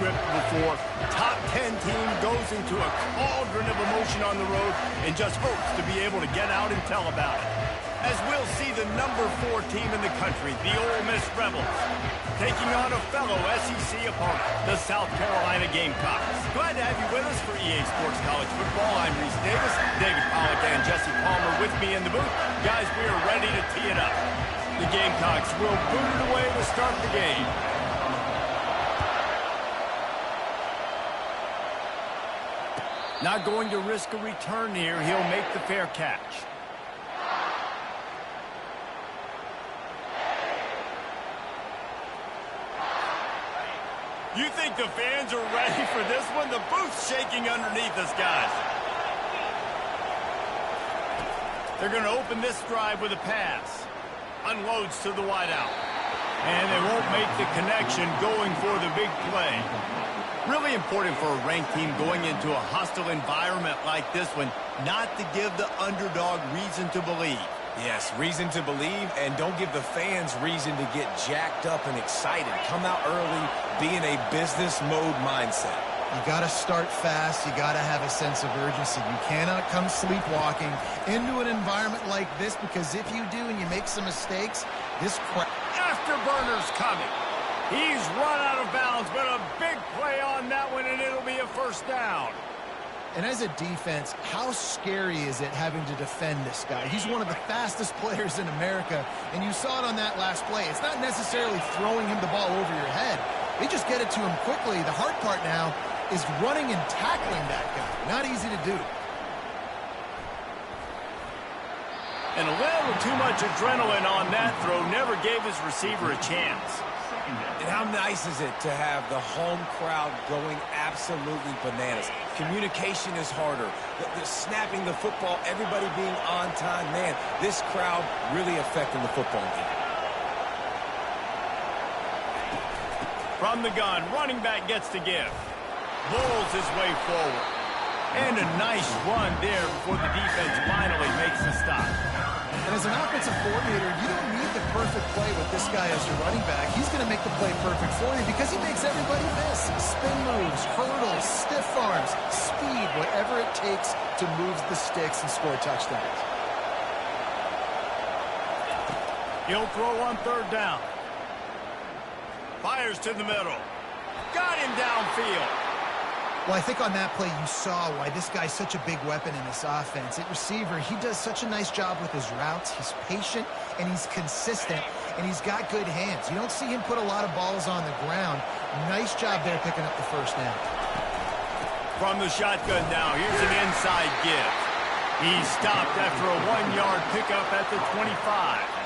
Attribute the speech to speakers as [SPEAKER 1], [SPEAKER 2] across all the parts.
[SPEAKER 1] script before. Top 10 team goes into a cauldron of emotion on the road and just hopes to be able to get out and tell about it. As we'll see the number 4 team in the country, the Ole Miss Rebels, taking on a fellow SEC opponent, the South Carolina Gamecocks. Glad to have you with us for EA Sports College Football. I'm Reese Davis, David Pollack and Jesse Palmer with me in the booth. Guys, we are ready to tee it up. The Gamecocks will boot it away to start the game. Not going to risk a return here. He'll make the fair catch. You think the fans are ready for this one? The booth's shaking underneath us, guys. They're going to open this drive with a pass. Unloads to the wideout. And they won't make the connection going for the big play. Really important for a ranked team going into a hostile environment like this one, not to give the underdog reason to believe.
[SPEAKER 2] Yes, reason to believe, and don't give the fans reason to get jacked up and excited. Come out early, be in a business mode mindset.
[SPEAKER 3] You got to start fast. You got to have a sense of urgency. You cannot come sleepwalking into an environment like this, because if you do and you make some mistakes, this crap.
[SPEAKER 1] Afterburner's coming. He's run out of bounds, but a big play on that one, and it'll be a first down.
[SPEAKER 3] And as a defense, how scary is it having to defend this guy? He's one of the fastest players in America, and you saw it on that last play. It's not necessarily throwing him the ball over your head. They just get it to him quickly. The hard part now is running and tackling that guy. Not easy to do.
[SPEAKER 1] And a little too much adrenaline on that throw never gave his receiver a chance.
[SPEAKER 2] And how nice is it to have the home crowd going absolutely bananas? Communication is harder. The snapping the football, everybody being on time. Man, this crowd really affecting the football game.
[SPEAKER 1] From the gun, running back gets to give. Bulls his way forward. And a nice run there before the defense finally makes the stop.
[SPEAKER 3] And as an offensive coordinator, you don't need the perfect play with this guy as your running back. He's going to make the play perfect for you because he makes everybody miss. Spin moves, hurdles, stiff arms, speed, whatever it takes to move the sticks and score touchdowns.
[SPEAKER 1] He'll throw on third down. Fires to the middle. Got him downfield.
[SPEAKER 3] Well, I think on that play you saw why this guy's such a big weapon in this offense. At receiver, he does such a nice job with his routes. He's patient, and he's consistent, and he's got good hands. You don't see him put a lot of balls on the ground. Nice job there picking up the first down.
[SPEAKER 1] From the shotgun now, here's an inside give. He's stopped after a 1-yard pickup at the 25.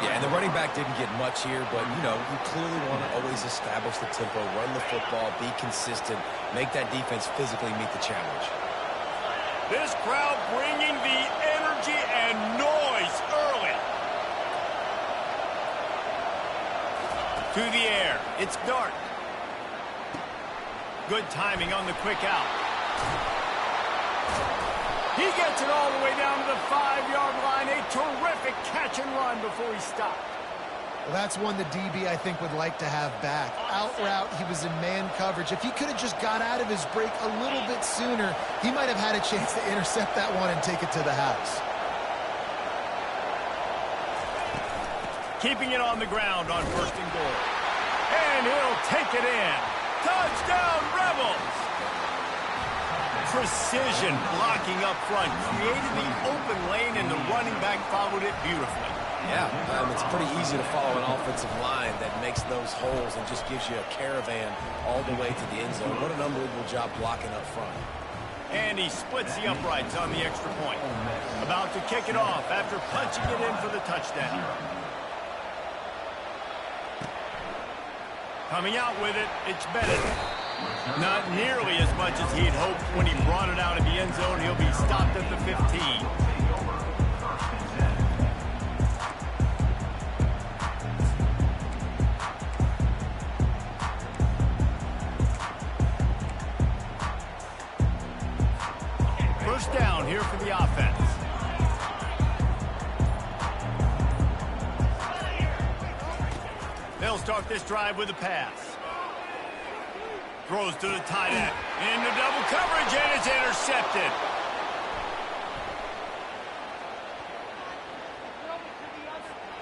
[SPEAKER 2] Yeah, and the running back didn't get much here, but, you know, you clearly want to always establish the tempo, run the football, be consistent, make that defense physically meet the challenge.
[SPEAKER 1] This crowd bringing the energy and noise early. To the air. It's Dart. Good timing on the quick out. He gets it all the way down to the 5-yard line. A terrific catch and run before he stopped.
[SPEAKER 3] Well, that's one the DB, I think, would like to have back. Out route, he was in man coverage. If he could have just got out of his break a little bit sooner, he might have had a chance to intercept that one and take it to the house.
[SPEAKER 1] Keeping it on the ground on first and goal. And he'll take it in. Touchdown, Rebels! Precision blocking up front, created the open lane, and the running back followed it beautifully.
[SPEAKER 2] Yeah, it's pretty easy to follow an offensive line that makes those holes and just gives you a caravan all the way to the end zone. What an unbelievable job blocking up front.
[SPEAKER 1] And he splits the uprights on the extra point. About to kick it off after punching it in for the touchdown. Coming out with it, it's Bennett. Not nearly as much as he'd hoped when he brought it out of the end zone. He'll be stopped at the 15. First down here for the offense. They'll start this drive with a pass. Throws to the tight end. Into double coverage, and it's intercepted.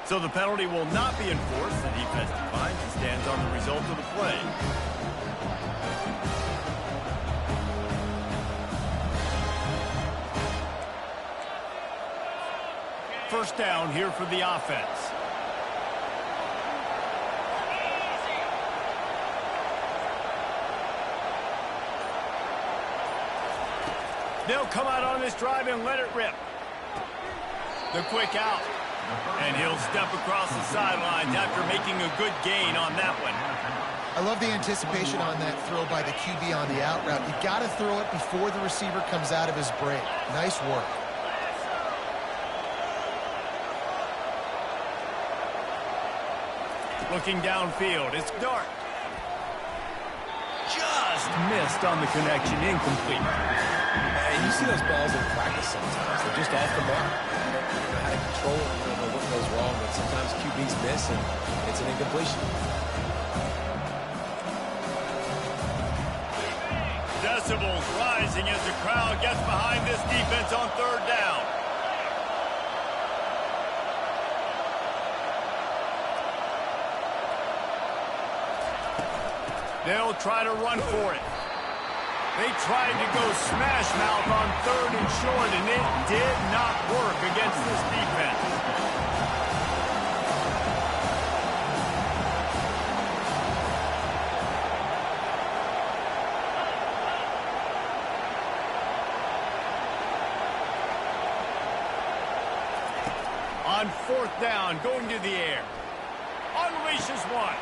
[SPEAKER 1] So the penalty will not be enforced. The defense declines and stands on the result of the play. First down here for the offense. They'll come out on this drive and let it rip. The quick out. And he'll step across the sidelines after making a good gain on that one.
[SPEAKER 3] I love the anticipation on that throw by the QB on the out route. You got to throw it before the receiver comes out of his break. Nice work.
[SPEAKER 1] Looking downfield, it's Dart. Just missed on the connection, incomplete.
[SPEAKER 2] And you see those balls in practice sometimes. They're just off the mark. You don't know how to control it. You don't know what goes wrong, but sometimes QBs miss, and it's an incompletion.
[SPEAKER 1] Decibels rising as the crowd gets behind this defense on third down. They'll try to run for it. They tried to go smash mouth on third and short, and it did not work against this defense. On fourth down, going to the air. Unleashes one.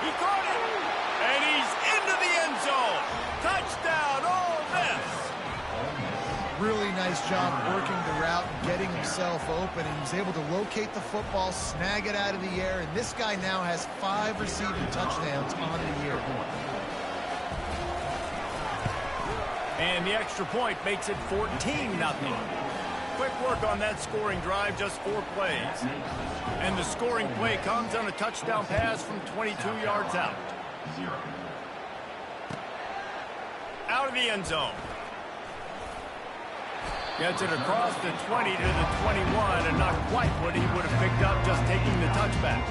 [SPEAKER 1] He caught it. And he's into the end zone. Touchdown, Ole Miss.
[SPEAKER 3] Really nice job working the route and getting himself open. And he was able to locate the football, snag it out of the air. And this guy now has 5 receiving touchdowns on the year.
[SPEAKER 1] And the extra point makes it 14-0. Quick work on that scoring drive, just 4 plays. And the scoring play comes on a touchdown pass from 22 yards out. Out of the end zone. Gets it across the 20 to the 21, and not quite what he would have picked up just taking the touchback.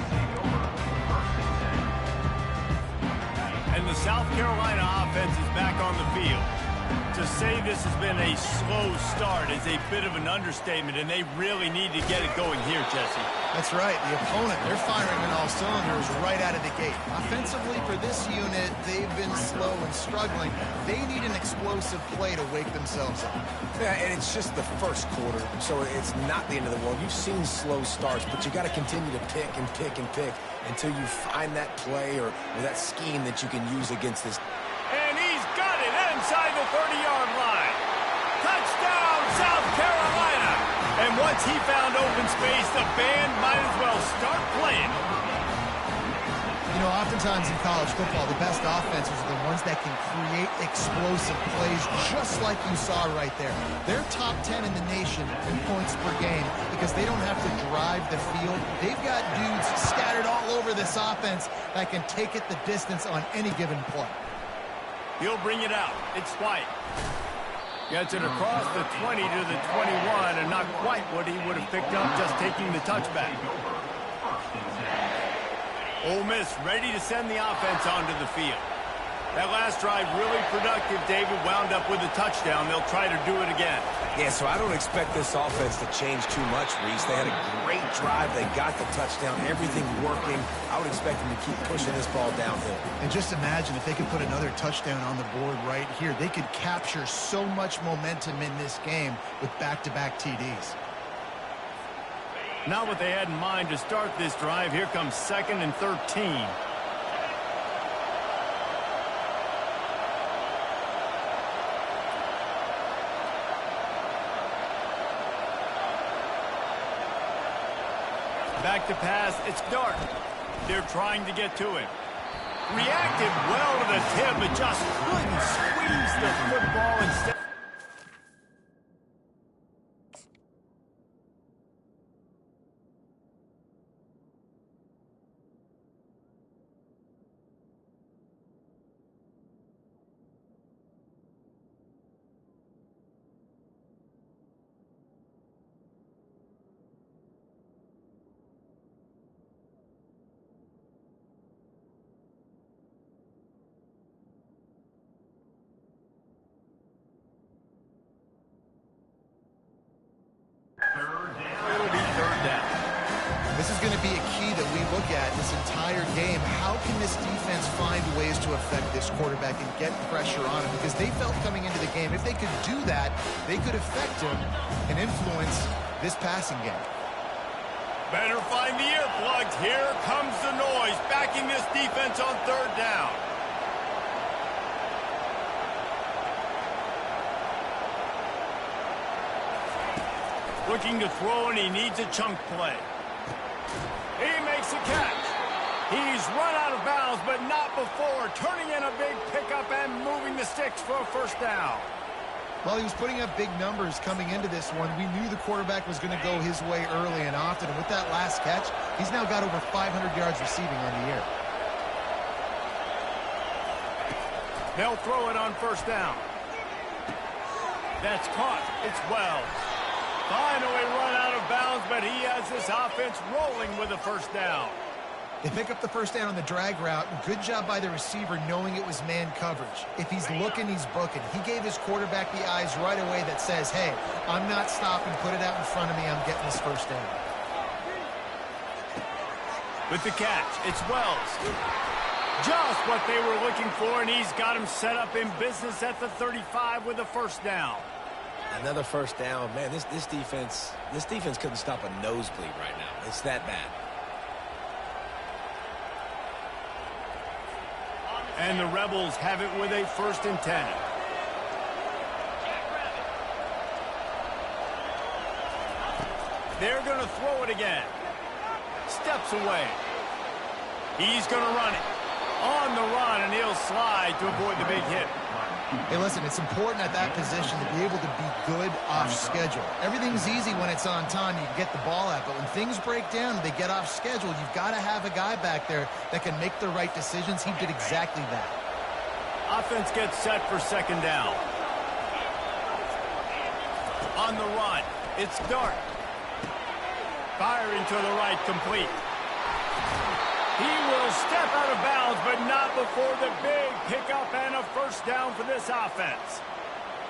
[SPEAKER 1] And the South Carolina offense is back on the field. To say this has been a slow start is a bit of an understatement, and they really need to get it going here, Jesse.
[SPEAKER 3] That's right. The opponent, they're firing on all cylinders right out of the gate. Offensively, for this unit, they've been slow and struggling. They need an explosive play to wake themselves up.
[SPEAKER 2] Yeah, and it's just the first quarter, so it's not the end of the world. You've seen slow starts, but you got to continue to pick and pick and pick until you find that play or that scheme that you can use against this.
[SPEAKER 1] And he's got it inside the 30-yard line. Touchdown, South Carolina. And once he found open space, the band might as well start playing.
[SPEAKER 3] You know, oftentimes in college football, the best offenses are the ones that can create explosive plays, just like you saw right there. They're top 10 in the nation in points per game because they don't have to drive the field. They've got dudes scattered all over this offense that can take it the distance on any given play.
[SPEAKER 1] He'll bring it out. It's White. Gets it across the 20 to the 21, and not quite what he would have picked up just taking the touchback. Ole Miss ready to send the offense onto the field. That last drive really productive. David wound up with a touchdown. They'll try to do it again.
[SPEAKER 2] Yeah, so I don't expect this offense to change too much, Reese. They had a great drive. They got the touchdown. Everything working. I would expect them to keep pushing this ball downhill.
[SPEAKER 3] And just imagine if they could put another touchdown on the board right here. They could capture so much momentum in this game with back-to-back TDs.
[SPEAKER 1] Not what they had in mind to start this drive. Here comes 2nd and 13. Back to pass, it's Dart. They're trying to get to it. Reacted well to the tip, but just couldn't squeeze the football instead.
[SPEAKER 3] ways to affect this quarterback and get pressure on him because they felt coming into the game, if they could do that, they could affect him and influence this passing game.
[SPEAKER 1] Better find the earplugs. Here comes the noise, backing this defense on third down. Looking to throw, and he needs a chunk play. He makes a catch. He's run out of bounds, but not before turning in a big pickup and moving the sticks for a first down.
[SPEAKER 3] Well, he was putting up big numbers coming into this one. We knew the quarterback was going to go his way early and often. And with that last catch, he's now got over 500 yards receiving on the year.
[SPEAKER 1] They'll throw it on first down. That's caught. It's Wells. Finally run out of bounds, but he has this offense rolling with a first down.
[SPEAKER 3] They pick up the first down on the drag route. Good job by the receiver knowing it was man coverage. If he's looking, he's booking. He gave his quarterback the eyes right away that says, hey, I'm not stopping. Put it out in front of me. I'm getting this first down.
[SPEAKER 1] With the catch, it's Wells. Just what they were looking for, and he's got him set up in business at the 35 with a first down.
[SPEAKER 2] Another first down. Man, this defense couldn't stop a nosebleed right now. It's that bad.
[SPEAKER 1] And the Rebels have it with a 1st and 10. They're going to throw it again. Steps away. He's going to run it. On the run, and he'll slide to avoid the big hit.
[SPEAKER 3] Hey, listen, it's important at that position to be able to be good off schedule. Everything's easy when it's on time. You can get the ball out, but when things break down, they get off schedule, you've got to have a guy back there that can make the right decisions. He did exactly that.
[SPEAKER 1] Offense gets set for second down. On the run, it's Dart. Firing to the right, complete. He will step out of bounds, but not before the big pickup and a first down for this offense.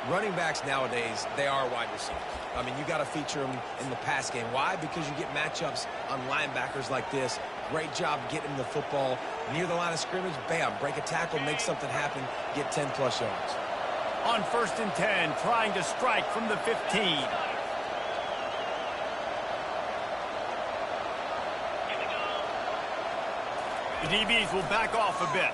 [SPEAKER 2] Running backs nowadays, they are wide receivers. I mean, you got to feature them in the pass game. Why? Because you get matchups on linebackers like this. Great job getting the football near the line of scrimmage. Bam, break a tackle, make something happen, get 10-plus yards.
[SPEAKER 1] On 1st and 10, trying to strike from the 15. The DBs will back off a bit.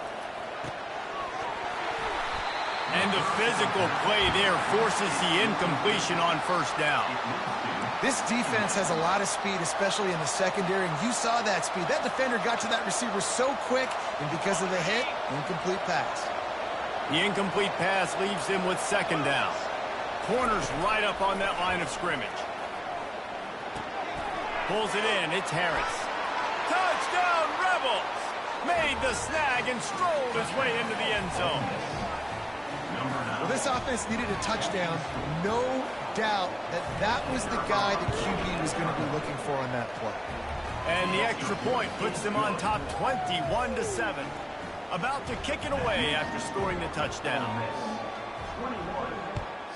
[SPEAKER 1] And the physical play there forces the incompletion on first down.
[SPEAKER 3] This defense has a lot of speed, especially in the secondary, and you saw that speed. That defender got to that receiver so quick, and because of the hit, incomplete pass.
[SPEAKER 1] The incomplete pass leaves him with second down. Corner's right up on that line of scrimmage. Pulls it in. It's Harris. Touchdown, Rebels! Made the snag and strolled his way into the end zone.
[SPEAKER 3] Well, this offense needed a touchdown. No doubt that that was the guy the QB was going to be looking for on that play.
[SPEAKER 1] And the extra point puts them on top 21-7. About to kick it away after scoring the touchdown.
[SPEAKER 4] 21,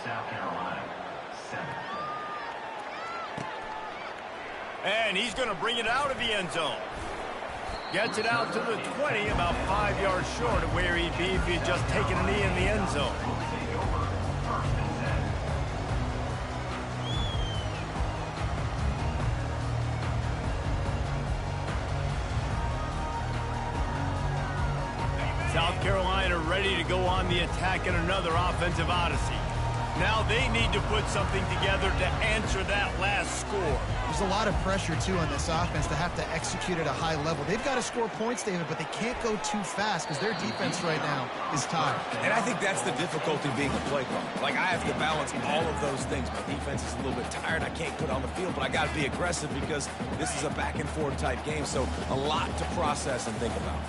[SPEAKER 4] South Carolina, 7.
[SPEAKER 1] And he's going to bring it out of the end zone. Gets it out to the 20, about 5 yards short of where he'd be if he'd just taken a knee in the end zone. South Carolina ready to go on the attack in another offensive odyssey. Now they need to put something together to answer that last score.
[SPEAKER 3] There's a lot of pressure, too, on this offense to have to execute at a high level. They've got to score points, David, but they can't go too fast because their defense right now is tired.
[SPEAKER 2] And I think that's the difficulty being a play caller. Like, I have to balance all of those things. My defense is a little bit tired. I can't put on the field, but I got to be aggressive because this is a back-and-forth type game, so a lot to process and think about.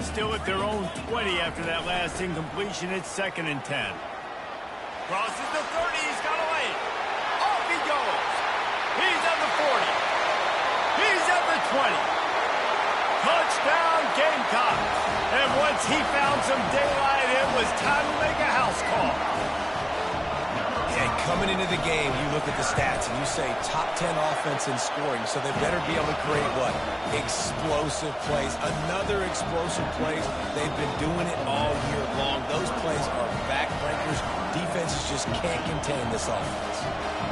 [SPEAKER 1] Still at their own 20 after that last incompletion. It's 2nd and 10. Crosses the 30. He's got a lane. Off he goes. He's at the 40. He's at the 20. Touchdown, Gamecocks. And once he found some daylight, it was time to make a house call.
[SPEAKER 2] Yeah, Coming into the game, you look at the stats and you say top 10 offense in scoring, so they better be able to create what? Explosive plays. Another explosive plays. They've been doing it all year long. Those plays are backbreakers. Defenses just can't contain this offense.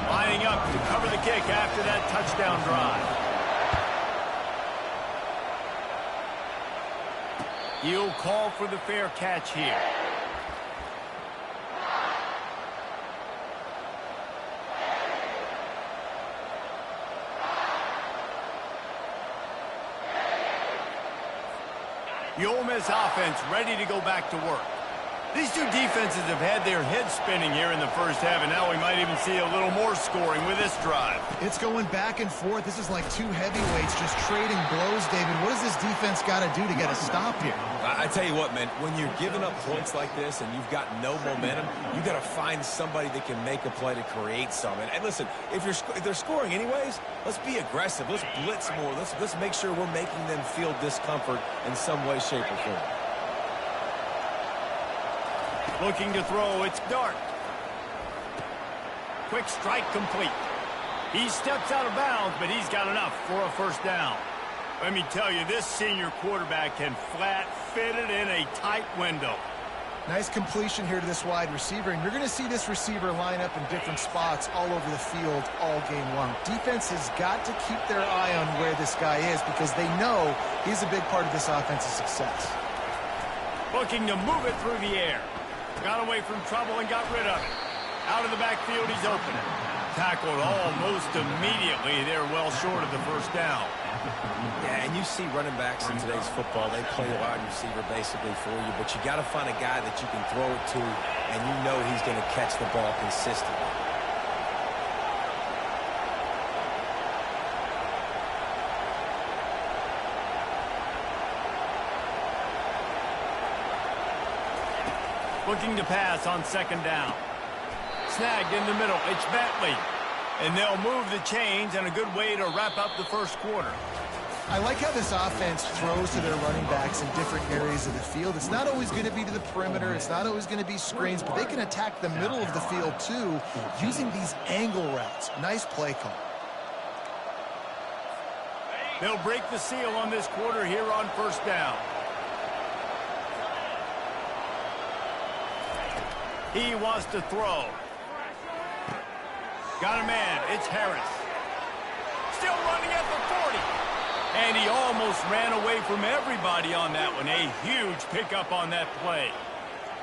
[SPEAKER 1] Lining up to cover the kick after that touchdown drive. He'll call for the fair catch here. The Ole Miss offense ready to go back to work. These two defenses have had their heads spinning here in the first half, and now we might even see a little more scoring with this drive.
[SPEAKER 3] It's going back and forth. This is like two heavyweights just trading blows, David. What does this defense got to do to get a stop here?
[SPEAKER 2] I tell you what, man, when you're giving up points like this and you've got no momentum, you got to find somebody that can make a play to create something. And listen, if they're scoring anyways, let's be aggressive. Let's blitz more. Let's make sure we're making them feel discomfort in some way, shape, or form.
[SPEAKER 1] Looking to throw, it's Dart. Quick strike complete. He steps out of bounds, but he's got enough for a first down. Let me tell you, this senior quarterback can flat fit it in a tight window.
[SPEAKER 3] Nice completion here to this wide receiver, and you're going to see this receiver line up in different spots all over the field all game long. Defense has got to keep their eye on where this guy is because they know he's a big part of this offense's success.
[SPEAKER 1] Looking to move it through the air. Got away from trouble and got rid of it. Out of the backfield, he's open. Tackled almost immediately. They're well short of the first down.
[SPEAKER 2] Yeah, and you see running backs in today's football, they play a wide receiver basically for you, but you got to find a guy that you can throw it to, and you know he's going to catch the ball consistently.
[SPEAKER 1] Looking to pass on second down. Snagged in the middle. It's Bentley. And they'll move the chains, and a good way to wrap up the first quarter.
[SPEAKER 3] I like how this offense throws to their running backs in different areas of the field. It's not always going to be to the perimeter. It's not always going to be screens, but they can attack the middle of the field, too, using these angle routes. Nice play call.
[SPEAKER 1] They'll break the seal on this quarter here on first down. He wants to throw. Got a man. It's Harris. Still running at the 40. And he almost ran away from everybody on that one. A huge pickup on that play.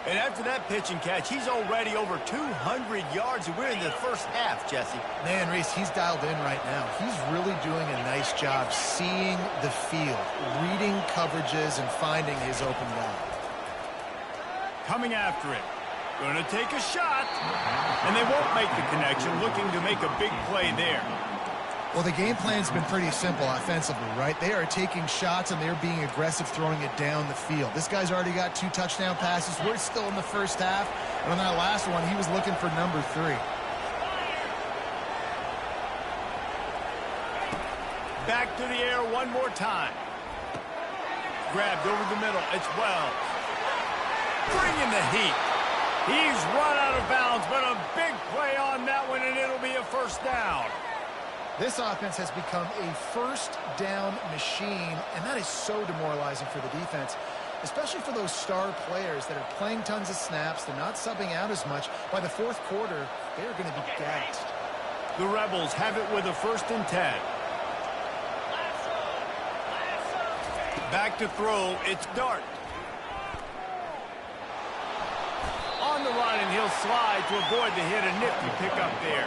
[SPEAKER 1] And after that pitch and catch, he's already over 200 yards. We're in the first half, Jesse.
[SPEAKER 3] Man, Reese, he's dialed in right now. He's really doing a nice job seeing the field, reading coverages, and finding his open guy.
[SPEAKER 1] Coming after it. Going to take a shot. And they won't make the connection. Looking to make a big play there.
[SPEAKER 3] Well, the game plan's been pretty simple offensively, right? They are taking shots, and they're being aggressive throwing it down the field. This guy's already got 2 touchdown passes. We're still in the first half. And on that last one, he was looking for number 3.
[SPEAKER 1] Back to the air one more time. Grabbed over the middle. It's Wells. Bringing the heat. He's run out of bounds, but a big play on that one, and it'll be a first down.
[SPEAKER 3] This offense has become a first down machine, and that is so demoralizing for the defense, especially for those star players that are playing tons of snaps. They're not subbing out as much. By the fourth quarter, they're going to be gassed.
[SPEAKER 1] The Rebels have it with a 1st and 10. Back to throw, it's Dart. On the run, and he'll slide to avoid the hit. A nifty pickup there.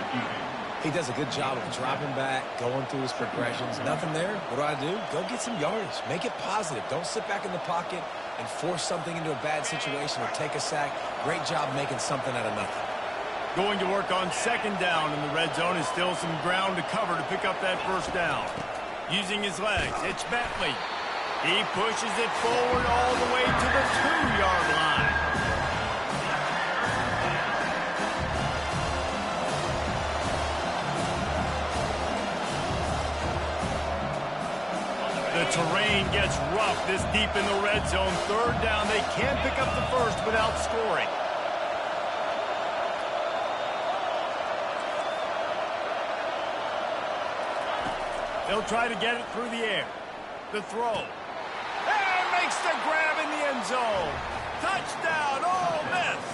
[SPEAKER 2] He does a good job of dropping back, going through his progressions. Nothing there. What do? Go get some yardage. Make it positive. Don't sit back in the pocket and force something into a bad situation or take a sack. Great job making something out of nothing.
[SPEAKER 1] Going to work on second down in the red zone. Is still some ground to cover to pick up that first down. Using his legs, it's Bentley. He pushes it forward all the way to the 2-yard line. The terrain gets rough this deep in the red zone. 3rd down. They can't pick up the first without scoring. They'll try to get it through the air. The throw. And makes the grab in the end zone. Touchdown, Ole Miss.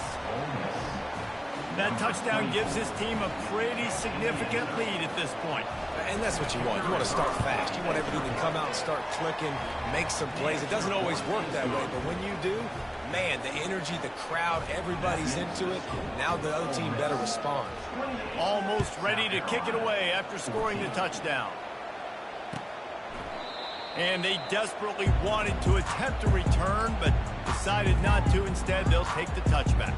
[SPEAKER 1] That touchdown gives his team a pretty significant lead at this point.
[SPEAKER 2] And that's what you want. You want to start fast. You want everything to come out and start clicking, make some plays. It doesn't always work that way, but when you do, man, the energy, the crowd, everybody's into it. Now the other team better respond.
[SPEAKER 1] Almost ready to kick it away after scoring the touchdown. And they desperately wanted to attempt a return, but decided not to. Instead, they'll take the touchback.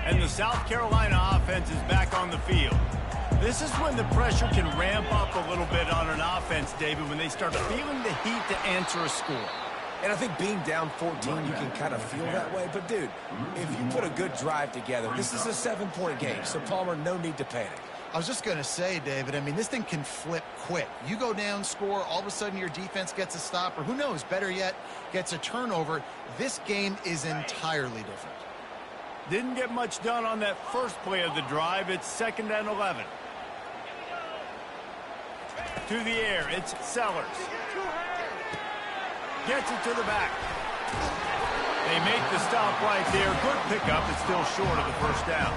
[SPEAKER 1] And the South Carolina offense is back on the field. This is when the pressure can ramp up a little bit on an offense, David, when they start feeling the heat to answer a score.
[SPEAKER 2] And I think being down 14, you can kind of feel that way. But, dude, if you put a good drive together, this is a 7-point game. So, Palmer, no need to panic.
[SPEAKER 3] I was just going to say, David, I mean, this thing can flip quick. You go down, score, all of a sudden your defense gets a stop, or who knows, better yet, gets a turnover. This game is entirely different.
[SPEAKER 1] Didn't get much done on that first play of the drive. It's 2nd and 11. To the air, it's Sellers. Gets it to the back. They make the stop right there. Good pickup. It's still short of the first down.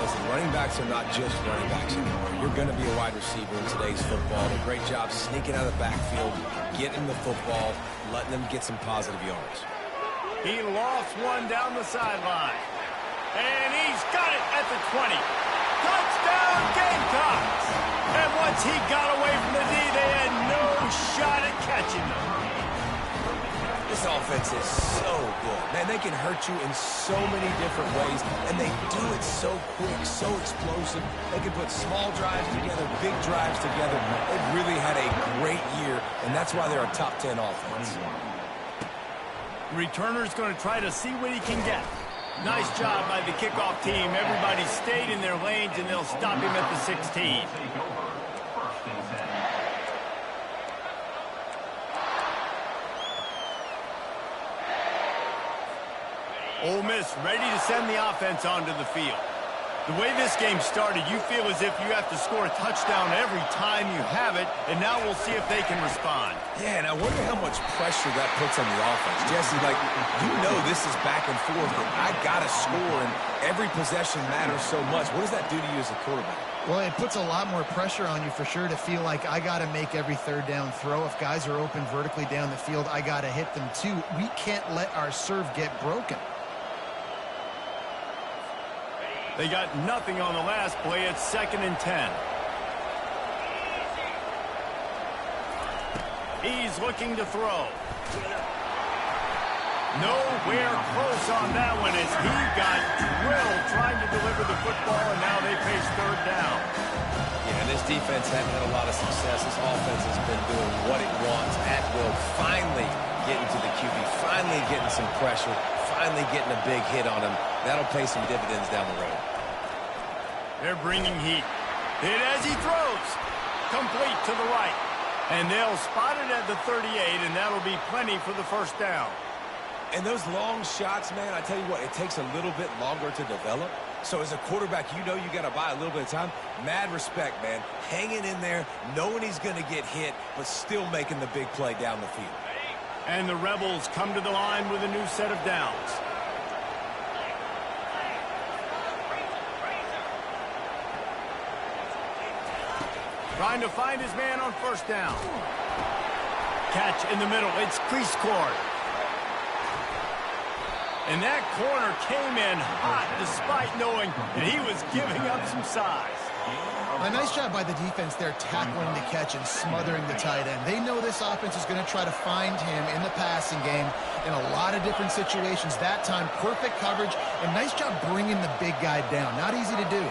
[SPEAKER 2] Listen, running backs are not just running backs anymore. You're going to be a wide receiver in today's football. A great job sneaking out of the backfield, getting the football, letting them get some positive yards.
[SPEAKER 1] He lost one down the sideline. And he's got it at the 20. Touchdown, Gamecocks! And once he got away from the D, they had no shot at catching them.
[SPEAKER 2] This offense is so good. Man, they can hurt you in so many different ways, and they do it so quick, so explosive. They can put small drives together, big drives together. They've really had a great year, and that's why they're a top 10 offense.
[SPEAKER 1] Returner's going to try to see what he can get. Nice job by the kickoff team. Everybody stayed in their lanes, and they'll stop him at the 16. Ole Miss ready to send the offense onto the field. The way this game started, you feel as if you have to score a touchdown every time you have it, and now we'll see if they can respond.
[SPEAKER 2] Yeah, and I wonder how much pressure that puts on the offense. Jesse, like, you know this is back and forth, and I got to score, and every possession matters so much. What does that do to you as a quarterback?
[SPEAKER 3] Well, it puts a lot more pressure on you for sure to feel like I got to make every third down throw. If guys are open vertically down the field, I got to hit them too. We can't let our serve get broken.
[SPEAKER 1] They got nothing on the last play. It's 2nd and 10. He's looking to throw. Nowhere close on that one as he got drilled trying to deliver the football, and now they face 3rd down.
[SPEAKER 2] Yeah, this defense hasn't had a lot of success. This offense has been doing what it wants at will. Finally getting to the QB, finally getting some pressure, finally getting a big hit on him. That'll pay some dividends down the road.
[SPEAKER 1] They're bringing heat. Hit as he throws. Complete to the right. And they'll spot it at the 38, and that'll be plenty for the first down.
[SPEAKER 2] And those long shots, man, I tell you what, it takes a little bit longer to develop. So as a quarterback, you know you got to buy a little bit of time. Mad respect, man. Hanging in there, knowing he's going to get hit, but still making the big play down the field.
[SPEAKER 1] And the Rebels come to the line with a new set of downs. Trying to find his man on first down. Catch in the middle. It's crease court. And that corner came in hot despite knowing that he was giving up some size.
[SPEAKER 3] A nice job by the defense there tackling the catch and smothering the tight end. They know this offense is going to try to find him in the passing game in a lot of different situations. That time, perfect coverage and nice job bringing the big guy down. Not easy to do.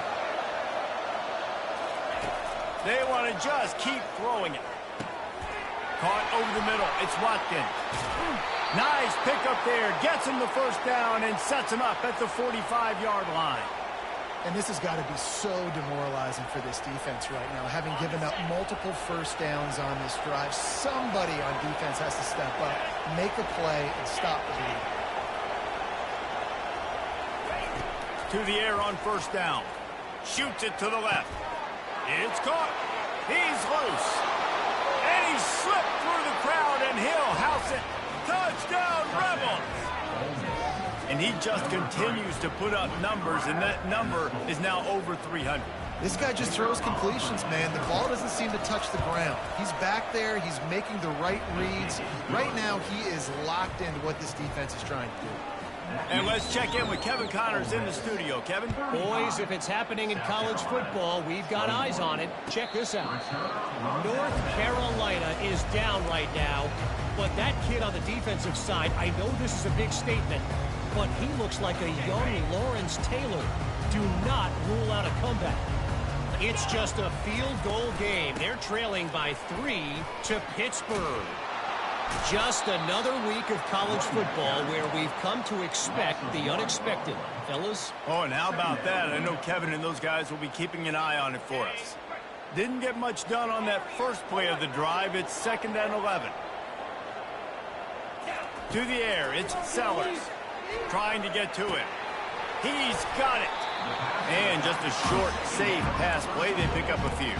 [SPEAKER 1] They want to just keep throwing it. Caught over the middle. It's Watkins. Nice pickup there. Gets him the first down and sets him up at the 45-yard line.
[SPEAKER 3] And this has got to be so demoralizing for this defense right now, having given up multiple first downs on this drive. Somebody on defense has to step up, make a play, and stop the bleed.
[SPEAKER 1] To the air on first down. Shoots it to the left. It's caught. He's loose. And he slipped through the crowd, and he'll house it. Touchdown, Rebels! And he just continues to put up numbers, and that number is now over 300.
[SPEAKER 3] This guy just throws completions, man. The ball doesn't seem to touch the ground. He's back there. He's making the right reads. Right now, he is locked into what this defense is trying to do.
[SPEAKER 1] And let's check in with Kevin Connors in the studio. Kevin?
[SPEAKER 5] Boys, if it's happening in college football, we've got eyes on it. Check this out. North Carolina is down right now, but that kid on the defensive side, I know this is a big statement, but he looks like a young Lawrence Taylor. Do not rule out a comeback. It's just a field goal game. They're trailing by 3 to Pittsburgh. Just another week of college football where we've come to expect the unexpected. Fellas?
[SPEAKER 1] Oh, and how about that? I know Kevin and those guys will be keeping an eye on it for us. Didn't get much done on that first play of the drive. It's 2nd and 11. To the air, it's Sellers. Trying to get to it. He's got it. And just a short, safe pass play. They pick up a few.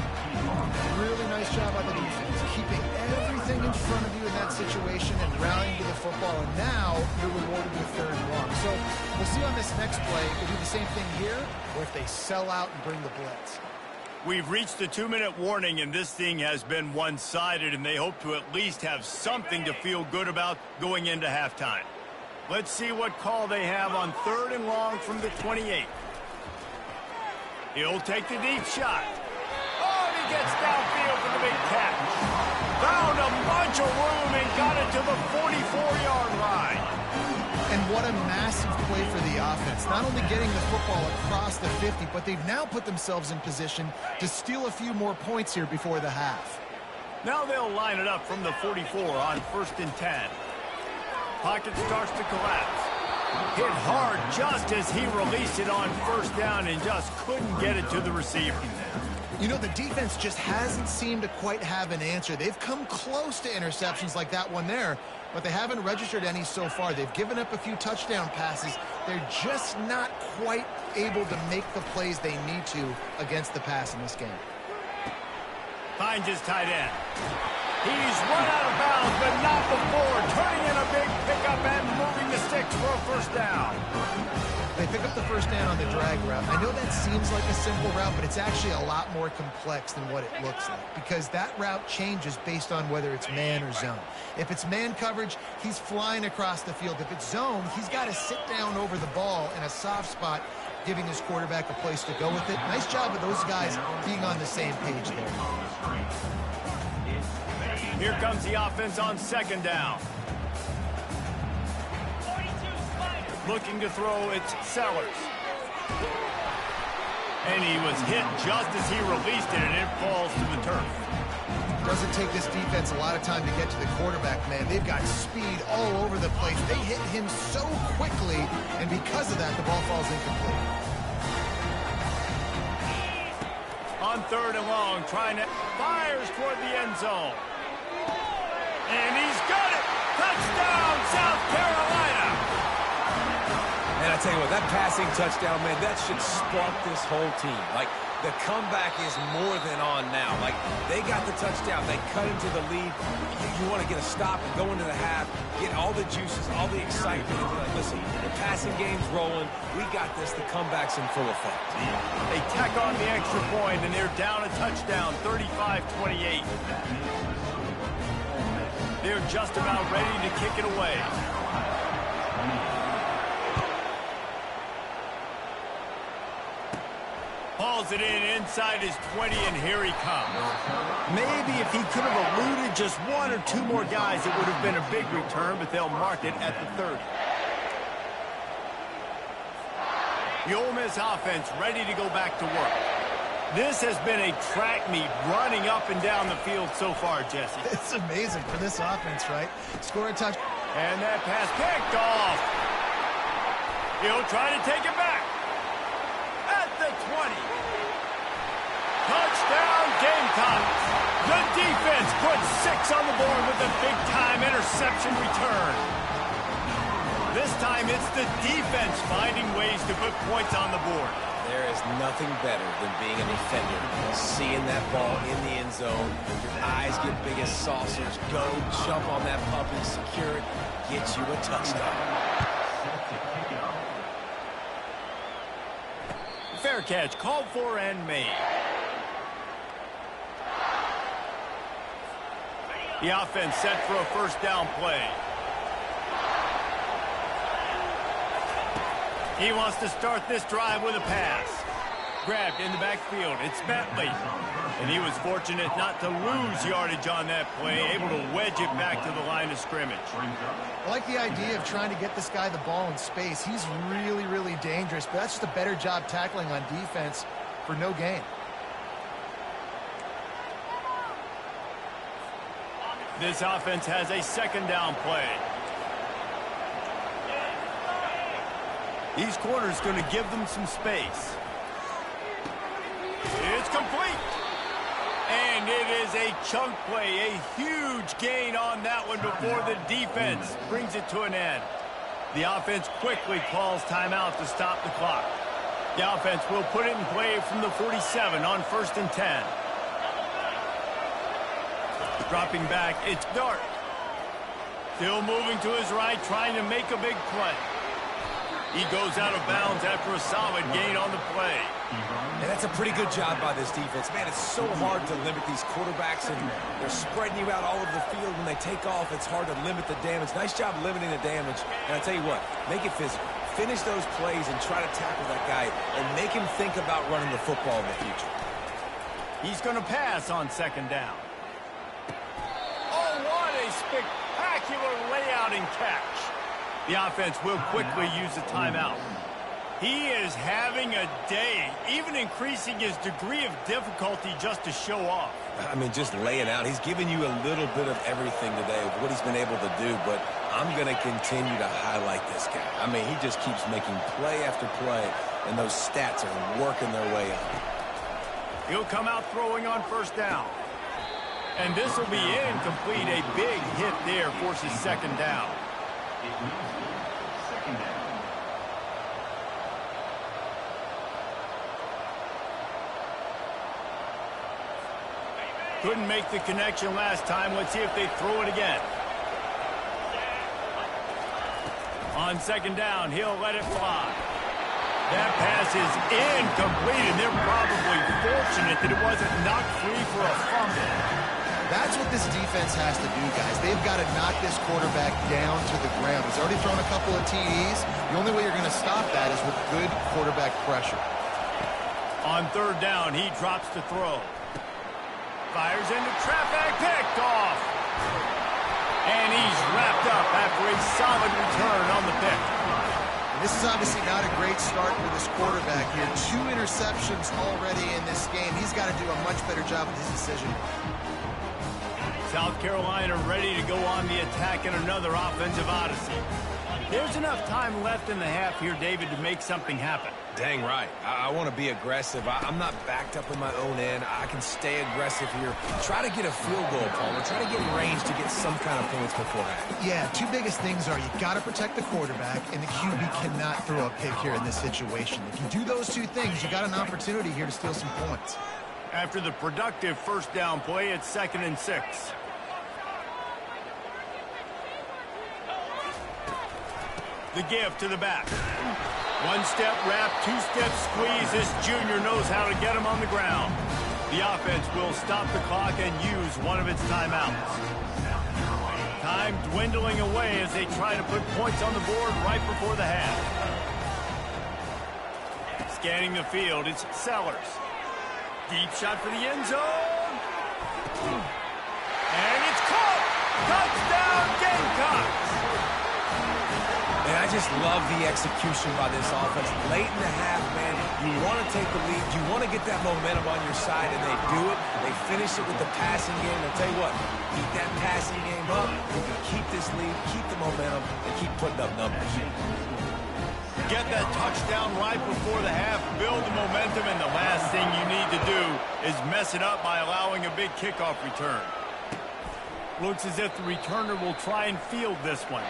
[SPEAKER 3] Really nice job by the defense, keeping everything in front of you in that situation and rallying to the football. And now you're rewarded with 3rd and long. So we'll see on this next play if they do the same thing here or if they sell out and bring the blitz.
[SPEAKER 1] We've reached the 2-minute warning, and this thing has been one-sided, and they hope to at least have something to feel good about going into halftime. Let's see what call they have on 3rd and long from the 28. He'll take the deep shot. Oh, he gets downfield for the big catch. Found a bunch of room and got it to the 44-yard line.
[SPEAKER 3] And what a massive play for the offense. Not only getting the football across the 50, but they've now put themselves in position to steal a few more points here before the half.
[SPEAKER 1] Now they'll line it up from the 44 on 1st and 10. Pocket starts to collapse. Hit hard just as he released it on 1st down and just couldn't get it to the receiver.
[SPEAKER 3] You know, the defense just hasn't seemed to quite have an answer. They've come close to interceptions like that one there, but they haven't registered any so far. They've given up a few touchdown passes. They're just not quite able to make the plays they need to against the pass in this game.
[SPEAKER 1] Finds his tight end. He's run out of bounds, but not before turning in a big pickup and moving the sticks for a 1st down.
[SPEAKER 3] They pick up the 1st down on the drag route. I know that seems like a simple route, but it's actually a lot more complex than what it looks like because that route changes based on whether it's man or zone. If it's man coverage, he's flying across the field. If it's zone, he's got to sit down over the ball in a soft spot, giving his quarterback a place to go with it. Nice job of those guys being on the same page there.
[SPEAKER 1] Here comes the offense on 2nd down. Looking to throw, it's Sellers. And he was hit just as he released it, and it falls to the turf.
[SPEAKER 3] Doesn't take this defense a lot of time to get to the quarterback, man. They've got speed all over the place. They hit him so quickly, and because of that, the ball falls incomplete.
[SPEAKER 1] On 3rd and long, trying to fires toward the end zone. And he's got it! Touchdown, South Carolina!
[SPEAKER 2] And I tell you what, that passing touchdown, man, that should spark this whole team. Like, the comeback is more than on now. Like, they got the touchdown. They cut into the lead. You want to get a stop and go into the half, get all the juices, all the excitement, and be like, listen, the passing game's rolling. We got this. The comeback's in full effect.
[SPEAKER 1] They tack on the extra point, and they're down a touchdown, 35-28. They're just about ready to kick it away. Hauls it in inside his 20, and here he comes. Maybe if he could have eluded just 1 or 2 more guys, it would have been a big return, but they'll mark it at the 30. The Ole Miss offense ready to go back to work. This has been a track meet running up and down the field so far, Jesse.
[SPEAKER 3] It's amazing for this offense, right? Score a touch.
[SPEAKER 1] And that pass picked off. He'll try to take it back. At the Cox. The defense puts 6 on the board with a big-time interception return. This time it's the defense finding ways to put points on the board.
[SPEAKER 2] There is nothing better than being a defender. Seeing that ball in the end zone, your eyes get big as saucers. Go jump on that puppy, secure it, get you a touchdown.
[SPEAKER 1] Fair catch, called for and made. The offense set for a first down play. He wants to start this drive with a pass. Grabbed in the backfield. It's Bentley. And he was fortunate not to lose yardage on that play, able to wedge it back to the line of scrimmage.
[SPEAKER 3] I like the idea of trying to get this guy the ball in space. He's really, really dangerous, but that's just a better job tackling on defense for no gain.
[SPEAKER 1] This offense has a second down play. These corners going to give them some space. It's complete. And it is a chunk play, a huge gain on that one before the defense brings it to an end. The offense quickly calls timeout to stop the clock. The offense will put it in play from the 47 on 1st and 10. Dropping back, it's Dart. Still moving to his right, trying to make a big play. He goes out of bounds after a solid gain on the play.
[SPEAKER 2] And that's a pretty good job by this defense. Man, it's so hard to limit these quarterbacks, and they're spreading you out all over the field. When they take off, it's hard to limit the damage. Nice job limiting the damage. And I tell you what, make it physical. Finish those plays and try to tackle that guy and make him think about running the football in the future.
[SPEAKER 1] He's going to pass on second down. Oh, what a spectacular layout and catch. The offense will quickly use a timeout. He is having a day, even increasing his degree of difficulty just to show off.
[SPEAKER 2] I mean, just laying out. He's given you a little bit of everything today of what he's been able to do, but I'm going to continue to highlight this guy. I mean, he just keeps making play after play, and those stats are working their way up.
[SPEAKER 1] He'll come out throwing on first down. And this will be incomplete. A big hit there forces second down.
[SPEAKER 4] Second down.
[SPEAKER 1] Couldn't make the connection last time. Let's see if they throw it again. On second down, he'll let it fly. That pass is incomplete, and they're probably fortunate that it wasn't knocked free for a fumble.
[SPEAKER 3] That's what this defense has to do, guys. They've got to knock this quarterback down to the ground. He's already thrown a couple of TDs. The only way you're going to stop that is with good quarterback pressure.
[SPEAKER 1] On third down, he drops to throw. Fires into traffic, picked off. And he's wrapped up after a solid return on the pick.
[SPEAKER 3] And this is obviously not a great start for this quarterback here. 2 interceptions already in this game. He's got to do a much better job with his decision.
[SPEAKER 1] South Carolina ready to go on the attack in another offensive odyssey. There's enough time left in the half here, David, to make something happen.
[SPEAKER 2] Dang right. I want to be aggressive. I'm not backed up in my own end. I can stay aggressive here. Try to get a field goal, Palmer. Try to get in range to get some kind of points before half.
[SPEAKER 3] Yeah, 2 biggest things are you got to protect the quarterback, and the QB cannot throw a pick here in this situation. If you do those 2 things, you got an opportunity here to steal some points.
[SPEAKER 1] After the productive first down play, it's 2nd and 6. The give to the back. 1-step wrap, 2-step squeeze. This junior knows how to get him on the ground. The offense will stop the clock and use one of its timeouts. Time dwindling away as they try to put points on the board right before the half. Scanning the field, it's Sellers. Deep shot for the end zone. And it's caught. Touchdown, Gamecocks.
[SPEAKER 2] And I just love the execution by this offense. Late in the half, man, you want to take the lead. You want to get that momentum on your side, and they do it. They finish it with the passing game. I'll tell you what, keep that passing game up. You can keep this lead, keep the momentum, and keep putting up numbers.
[SPEAKER 1] Get that touchdown right before the half, build the momentum, and the last thing you need to do is messing up by allowing a big kickoff return. Looks as if the returner will try and field this one.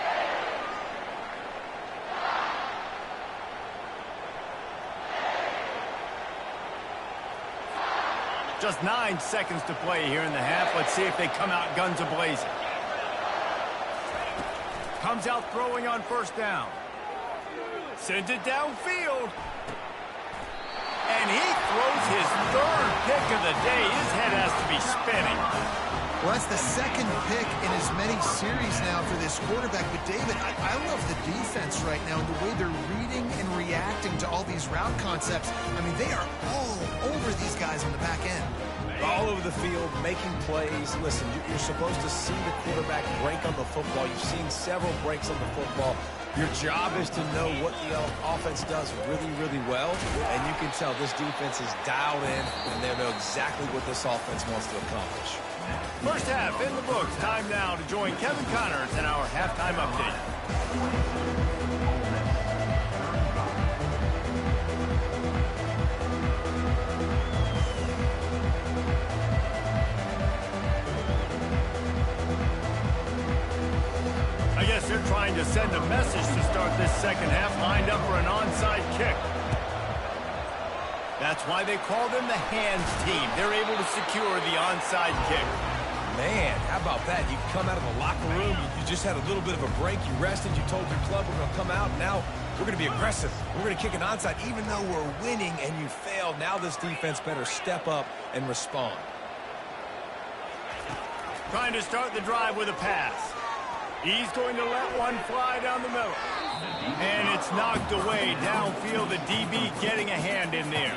[SPEAKER 1] Just 9 seconds to play here in the half. Let's see if they come out guns a-blazing. Comes out throwing on first down. Sends it downfield. And he throws his third pick of the day. His head has to be spinning.
[SPEAKER 3] Well, that's the second pick in as many series now for this quarterback. But, David, I love the defense right now and the way they're reading and reacting to all these route concepts. I mean, they are all over these guys on the back end.
[SPEAKER 2] All over the field, making plays. Listen, you're supposed to see the quarterback break on the football. You've seen several breaks on the football. Your job is to know what the offense does really, really well. And you can tell this defense is dialed in, and they know exactly what this offense wants to accomplish.
[SPEAKER 1] First half in the books. Time now to join Kevin Connors in our halftime update. I guess they're trying to send a message to start this second half, lined up for an onside kick. That's why they call them the hands team. They're able to secure the onside kick.
[SPEAKER 2] Man, how about that? You come out of the locker room, you just had a little bit of a break, you rested, you told your club we're going to come out, and now we're going to be aggressive. We're going to kick an onside even though we're winning and you failed. Now this defense better step up and respond.
[SPEAKER 1] Trying to start the drive with a pass. He's going to let one fly down the middle. And it's knocked away downfield. The DB getting a hand in there.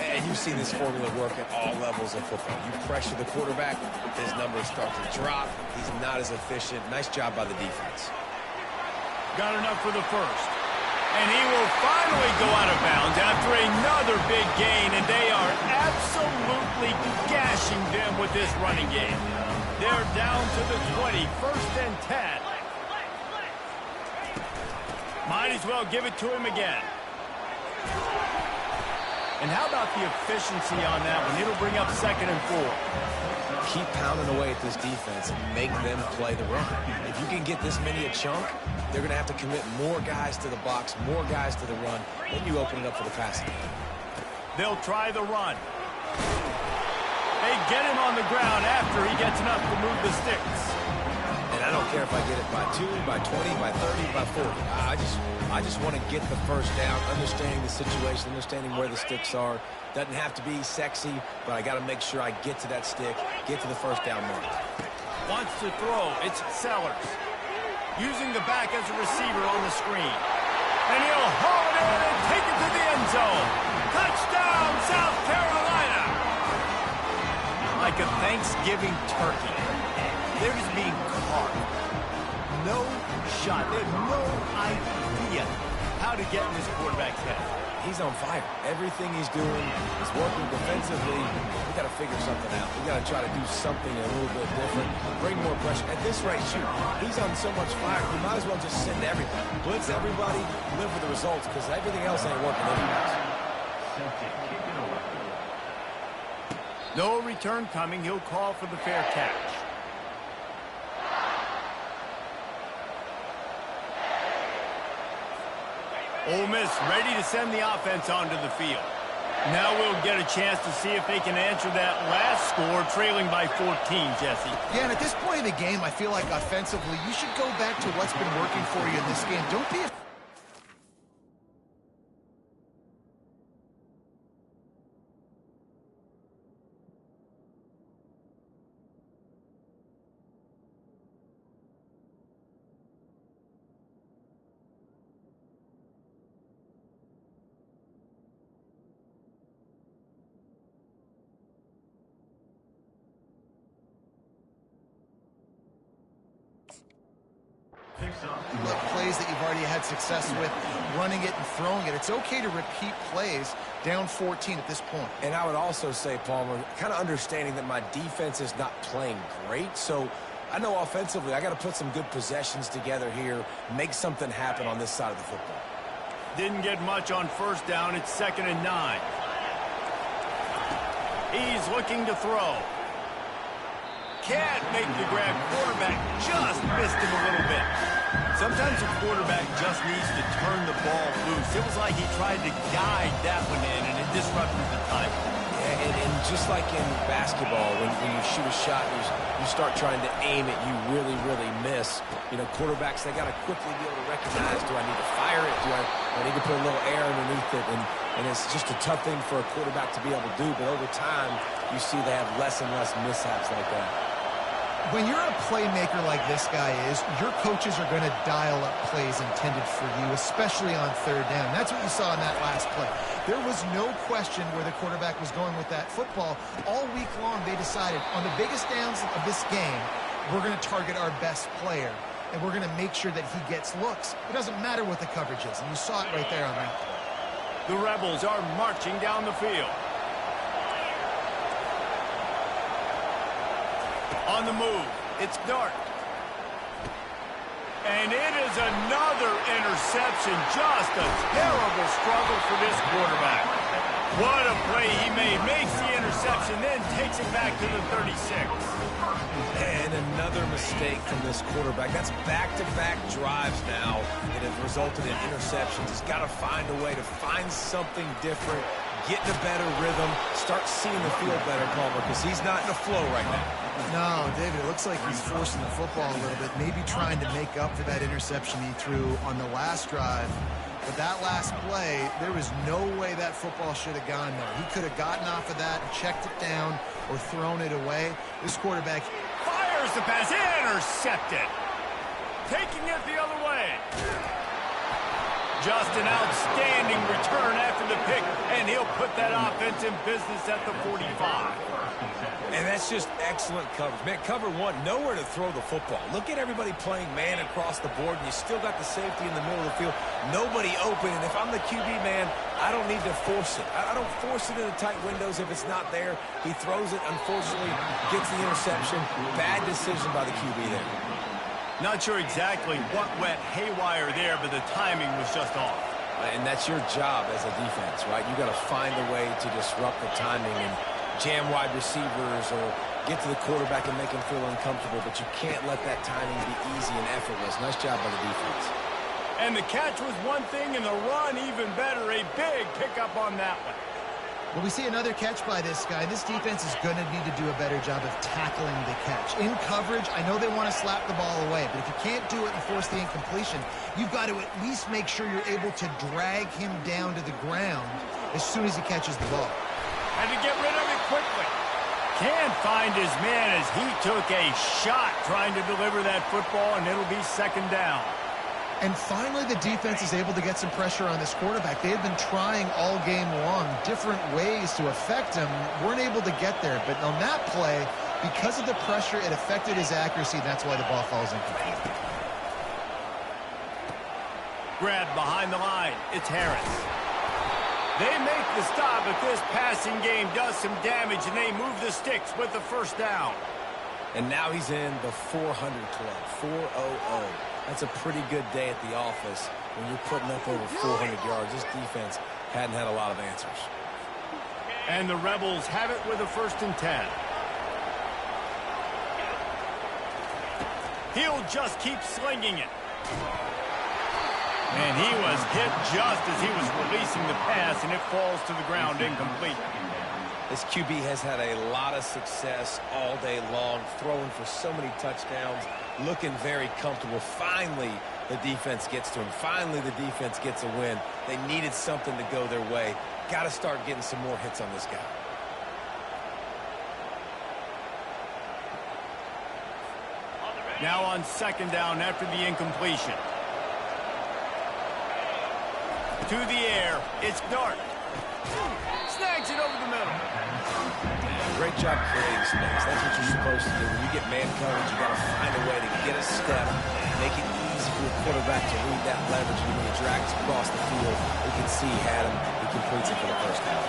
[SPEAKER 2] And you've seen this formula work at all levels of football. You pressure the quarterback, his numbers start to drop. He's not as efficient. Nice job by the defense.
[SPEAKER 1] Got enough for the first. And he will finally go out of bounds after another big gain. And they are absolutely gashing them with this running game. They're down to the 20, 1st and 10. Might as well give it to him again. And how about the efficiency on that one? It'll bring up 2nd and 4.
[SPEAKER 2] Keep pounding away at this defense and make them play the run. If you can get this many a chunk, they're going to have to commit more guys to the box, more guys to the run. Then you open it up for the passing.
[SPEAKER 1] They'll try the run. They get him on the ground after he gets enough to move the sticks.
[SPEAKER 2] And I don't care if I get it by 2, by 20, by 30, by 40. I just want to get the first down, understanding the situation, understanding where the sticks are. Doesn't have to be sexy, but I got to make sure I get to that stick, get to the first down mark.
[SPEAKER 1] Wants to throw. It's Sellers. Using the back as a receiver on the screen. And he'll haul it in and take it to the end zone. Touchdown, South Carolina! Like a Thanksgiving turkey. They're just being carved. No shot. They have no idea how to get in this quarterback's head.
[SPEAKER 2] He's on fire. Everything he's doing is working defensively. We got to figure something out. We got to try to do something a little bit different. Bring more pressure. At this rate, shoot, he's on so much fire. We might as well just send everybody. Blitz everybody, live with the results, because everything else ain't working anyways.
[SPEAKER 1] No return coming. He'll call for the fair catch. Ole Miss ready to send the offense onto the field. Now we'll get a chance to see if they can answer that last score, trailing by 14, Jesse.
[SPEAKER 3] Yeah, and at this point in the game, I feel like offensively, you should go back to what's been working for you in this game. Don't be plays that you've already had success with, running it and throwing it. It's okay to repeat plays down 14 at this point.
[SPEAKER 2] And I would also say, Palmer, kind of understanding that my defense is not playing great, so I know offensively I got to put some good possessions together here, make something happen on this side of the football.
[SPEAKER 1] Didn't get much on first down. It's 2nd and 9. He's looking to throw. Can't make the grab. Quarterback just missed him a little bit. Sometimes a quarterback just needs to turn the ball loose. It was like he tried to guide that one in, and it disrupted the time.
[SPEAKER 2] Yeah, and just like in basketball, when you shoot a shot, you start trying to aim it, you really, really miss. You know, quarterbacks, they got to quickly be able to recognize, do I need to fire it? Do I need to put a little air underneath it? And it's just a tough thing for a quarterback to be able to do. But over time, you see they have less and less mishaps like that.
[SPEAKER 3] When you're a playmaker like this guy is, your coaches are going to dial up plays intended for you, especially on third down. That's what you saw in that last play. There was no question where the quarterback was going with that football. All week long, they decided on the biggest downs of this game, we're going to target our best player, and we're going to make sure that he gets looks. It doesn't matter what the coverage is, and you saw it right there on that play.
[SPEAKER 1] The Rebels are marching down the field. On the move, it's Dart. And it is another interception. Just a terrible struggle for this quarterback. What a play he made. Makes the interception, then takes it back to the 36.
[SPEAKER 2] And another mistake from this quarterback. That's back-to-back drives now that have resulted in interceptions. He's got to find a way to find something different, get in a better rhythm, start seeing the field better, Palmer, because he's not in a flow right now.
[SPEAKER 3] No, David, it looks like he's forcing the football a little bit, maybe trying to make up for that interception he threw on the last drive. But that last play, there was no way that football should have gone there. He could have gotten off of that and checked it down or thrown it away. This quarterback
[SPEAKER 1] fires the pass, intercepted. Taking it the other way. Just an outstanding return after the pick, and he'll put that offense in business at the 45.
[SPEAKER 2] And that's just excellent coverage. Man, cover one, nowhere to throw the football. Look at everybody playing man across the board, and you still got the safety in the middle of the field. Nobody open, and if I'm the QB, man, I don't need to force it. I don't force it into tight windows if it's not there. He throws it, unfortunately, gets the interception. Bad decision by the QB there.
[SPEAKER 1] Not sure exactly what went haywire there, but the timing was just off.
[SPEAKER 2] And that's your job as a defense, right? You got to find a way to disrupt the timing and jam wide receivers or get to the quarterback and make him feel uncomfortable, but you can't let that timing be easy and effortless. Nice job by the defense.
[SPEAKER 1] And the catch was one thing, and the run even better. A big pickup on that one.
[SPEAKER 3] Well, we see another catch by this guy. This defense is going to need to do a better job of tackling the catch. In coverage, I know they want to slap the ball away, but if you can't do it and force the incompletion, you've got to at least make sure you're able to drag him down to the ground as soon as he catches the ball.
[SPEAKER 1] Had to get rid of it quickly. Can't find his man as he took a shot trying to deliver that football, and it'll be second down.
[SPEAKER 3] And finally, the defense is able to get some pressure on this quarterback. They had been trying all game long different ways to affect him. Weren't able to get there. But on that play, because of the pressure, it affected his accuracy. That's why the ball falls incomplete.
[SPEAKER 1] Grab behind the line. It's Harris. They make the stop, but this passing game does some damage, and they move the sticks with the first down.
[SPEAKER 2] And now he's in the 400 club, 400. That's a pretty good day at the office when you're putting up over 400 yards. This defense hadn't had a lot of answers.
[SPEAKER 1] And the Rebels have it with a 1st and 10. He'll just keep slinging it. And he was hit just as he was releasing the pass, and it falls to the ground incomplete.
[SPEAKER 2] This QB has had a lot of success all day long, throwing for so many touchdowns, looking very comfortable. Finally, the defense gets to him. Finally, the defense gets a win. They needed something to go their way. Got to start getting some more hits on this guy.
[SPEAKER 1] Now on second down after the incompletion. To the air, it's Dart. Snags it over the middle.
[SPEAKER 2] Great job creating space. That's what you're supposed to do. When you get man coverage, you got to find a way to get a step, make it easy for a quarterback to read that leverage. And when he drags across the field, you can see he had him. He completes it for the first down.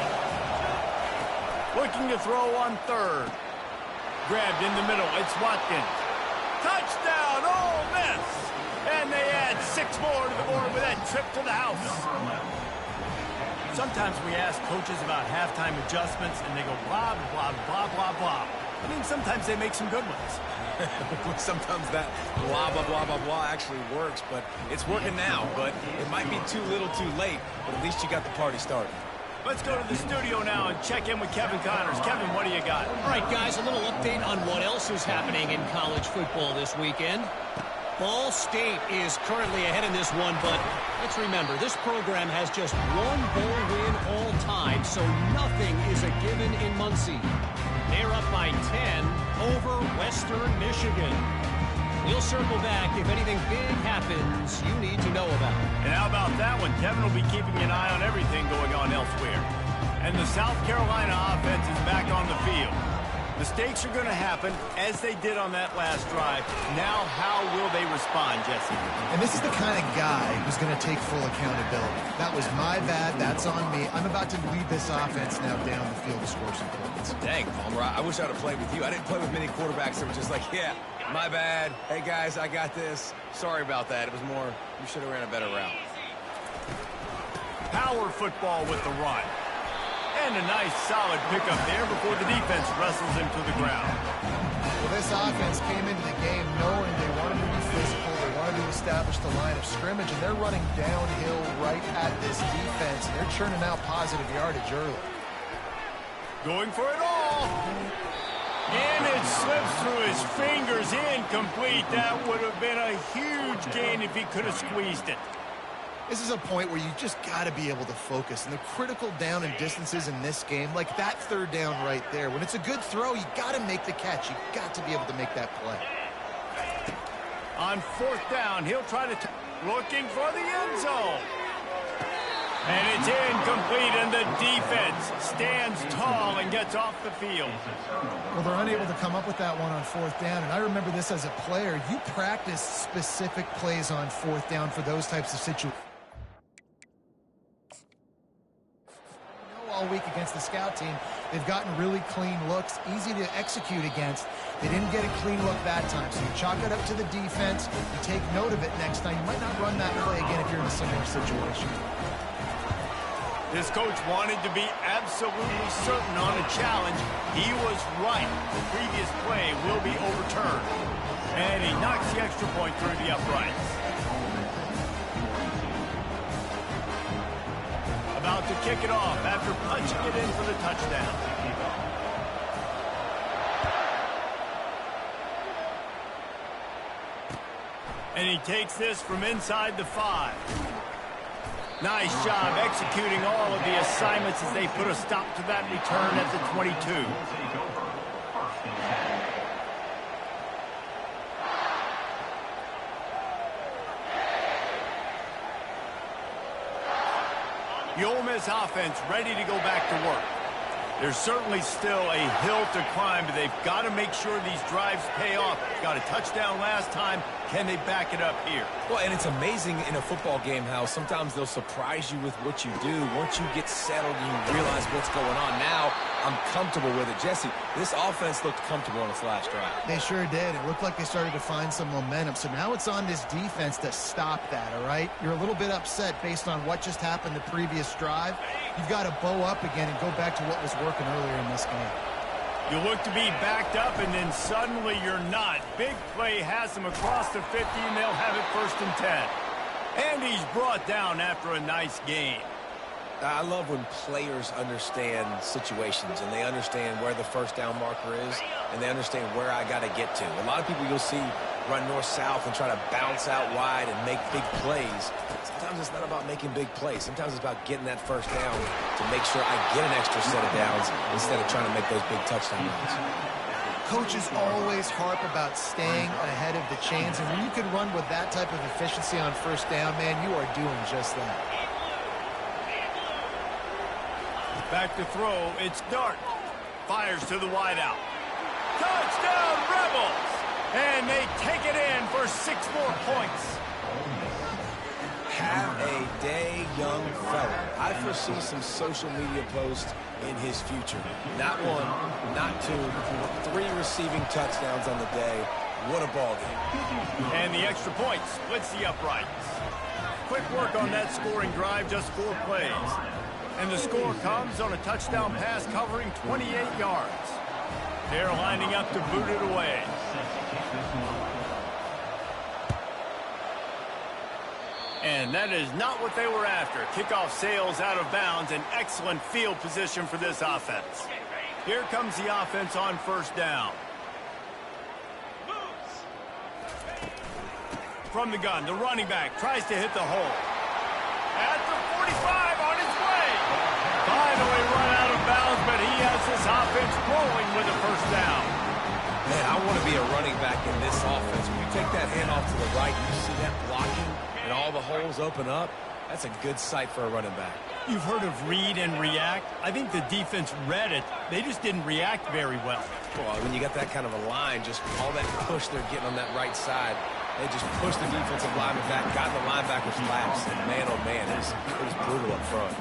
[SPEAKER 1] Looking to throw on third. Grabbed in the middle. It's Watkins. Touchdown, Ole Miss. And they add 6 more to the board with that trip to the house. sometimes we ask coaches about halftime adjustments, and they go blah, blah, blah, blah, blah. I mean, sometimes they make some good ones.
[SPEAKER 2] Sometimes that blah, blah, blah, blah, blah actually works, but it's working now. But it might be too little too late, but at least you got the party started.
[SPEAKER 1] Let's go to the studio now and check in with Kevin Connors. Kevin, what do you got?
[SPEAKER 5] All right, guys, a little update on what else is happening in college football this weekend. Ball State is currently ahead in this one, but let's remember, this program has just one bowl win all time, so nothing is a given in Muncie. They're up by 10 over Western Michigan. We'll circle back if anything big happens you need to know about.
[SPEAKER 1] And how about that one? Kevin will be keeping an eye on everything going on elsewhere. And the South Carolina offense is back on the field. Mistakes are going to happen, as they did on that last drive. Now, how will they respond, Jesse?
[SPEAKER 3] And this is the kind of guy who's going to take full accountability. That was my bad. That's on me. I'm about to lead this offense now down the field to score some points.
[SPEAKER 2] Dang, Palmer, I wish I'd have played with you. I didn't play with many quarterbacks that were just like, yeah, my bad. Hey, guys, I got this. Sorry about that. It was more, you should have ran a better route.
[SPEAKER 1] Power football with the run. And a nice, solid pickup there before the defense wrestles him to the ground.
[SPEAKER 3] Well, this offense came into the game knowing they wanted to be physical, they wanted to establish the line of scrimmage, and they're running downhill right at this defense. They're churning out positive yardage early.
[SPEAKER 1] Going for it all. And it slips through his fingers, incomplete. That would have been a huge gain if he could have squeezed it.
[SPEAKER 3] This is a point where you just got to be able to focus. And the critical down and distances in this game, like that third down right there, when it's a good throw, you got to make the catch. You got to be able to make that play.
[SPEAKER 1] On fourth down, he'll try to looking for the end zone. And it's incomplete, and the defense stands tall and gets off the field.
[SPEAKER 3] Well, they're unable to come up with that one on fourth down, and I remember this as a player. You practice specific plays on fourth down for those types of situations. All week against the scout team, they've gotten really clean looks, easy to execute against. They didn't get a clean look that time, so you chalk it up to the defense. You take note of it next time. You might not run that play again if you're in a similar situation.
[SPEAKER 1] This coach wanted to be absolutely certain on a challenge. He was right. The previous play will be overturned. And he knocks the extra point through the uprights. About to kick it off after punching it in for the touchdown. And he takes this from inside the 5. Nice job executing all of the assignments as they put a stop to that return at the 22. The Ole Miss offense ready to go back to work. There's certainly still a hill to climb, but they've got to make sure these drives pay off. Got a touchdown last time. Can they back it up here?
[SPEAKER 2] Well, and it's amazing in a football game how sometimes they'll surprise you with what you do. Once you get settled and you realize what's going on, now I'm comfortable with it. Jesse, this offense looked comfortable on its last drive.
[SPEAKER 3] They sure did. It looked like they started to find some momentum. So now it's on this defense to stop that, all right? You're a little bit upset based on what just happened the previous drive. You've got to bow up again and go back to what was working earlier in this game.
[SPEAKER 1] You look to be backed up, and then suddenly you're not. Big play has them across the 50, and they'll have it 1st and 10. And he's brought down after a nice gain.
[SPEAKER 2] I love when players understand situations, and they understand where the first down marker is, and they understand where I got to get to. A lot of people you'll see run north-south and try to bounce out wide and make big plays. Sometimes it's not about making big plays. Sometimes it's about getting that first down to make sure I get an extra set of downs instead of trying to make those big touchdown runs.
[SPEAKER 3] Coaches always harp about staying ahead of the chains, and when you can run with that type of efficiency on first down, man, you are doing just that.
[SPEAKER 1] Back to throw, it's Dart. Fires to the wideout. Touchdown, Rebels! And they take it in for 6 more points.
[SPEAKER 2] Have a day, young fella. I foresee some social media posts in his future. Not 1, not 2, 3 receiving touchdowns on the day. What a ball game.
[SPEAKER 1] And the extra point splits the uprights. Quick work on that scoring drive, just 4 plays. And the score comes on a touchdown pass covering 28 yards. They're lining up to boot it away. And that is not what they were after. Kickoff sails out of bounds. An excellent field position for this offense. Here comes the offense on first down. From the gun, the running back tries to hit the hole. At the 45, on his way. Finally run out of bounds, but he has this offense rolling with a first down.
[SPEAKER 2] Man, I want to be a running back in this offense. When you take that handoff to the right, you see that blocking and all the holes open up. That's a good sight for a running back.
[SPEAKER 1] You've heard of read and react. I think the defense read it. They just didn't react very well.
[SPEAKER 2] Well, when you got that kind of a line, just all that push they're getting on that right side, they just pushed the defensive lineman back, got in the linebacker's laps, and man, oh man, it was brutal up front.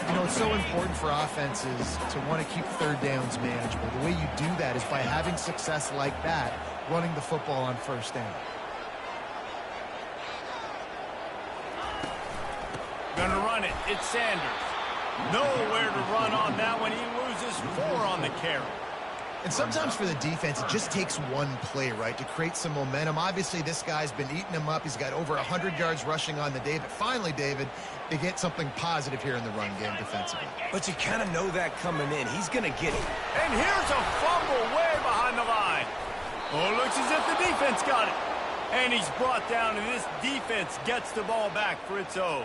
[SPEAKER 3] You know, it's so important for offenses to want to keep third downs manageable. The way you do that is by having success like that, running the football on first down.
[SPEAKER 1] Gonna run it. It's Sanders. Nowhere to run on that one. He loses 4 on the carry.
[SPEAKER 3] And sometimes for the defense, it just takes one play, right, to create some momentum. Obviously, this guy's been eating him up. He's got over 100 yards rushing on the day. But finally, David, they get something positive here in the run game defensively.
[SPEAKER 2] But you kind of know that coming in. He's going to get it.
[SPEAKER 1] And here's a fumble way behind the line. Oh, it looks as if the defense got it. And he's brought down, and this defense gets the ball back for its own.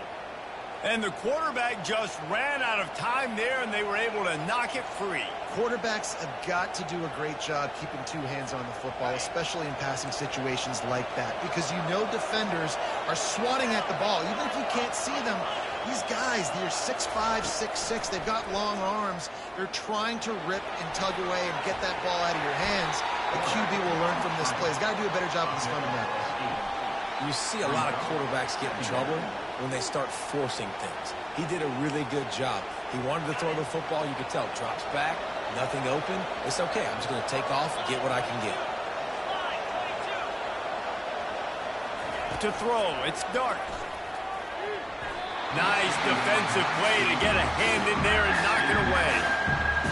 [SPEAKER 1] And the quarterback just ran out of time there, and they were able to knock it free.
[SPEAKER 3] Quarterbacks have got to do a great job keeping 2 hands on the football, especially in passing situations like that, because you know defenders are swatting at the ball. Even if you can't see them, these guys, they're 6'5", 6'6", they've got long arms. They're trying to rip and tug away and get that ball out of your hands. The QB will learn from this play. He's got to do a better job with his fundamentals.
[SPEAKER 2] You see a lot of quarterbacks get in trouble when they start forcing things. He did a really good job. He wanted to throw the football. You could tell. Drops back, nothing open. It's okay. I'm just going to take off and get what I can get.
[SPEAKER 1] To throw, it's Dart. Nice defensive play to get a hand in there and knock it away.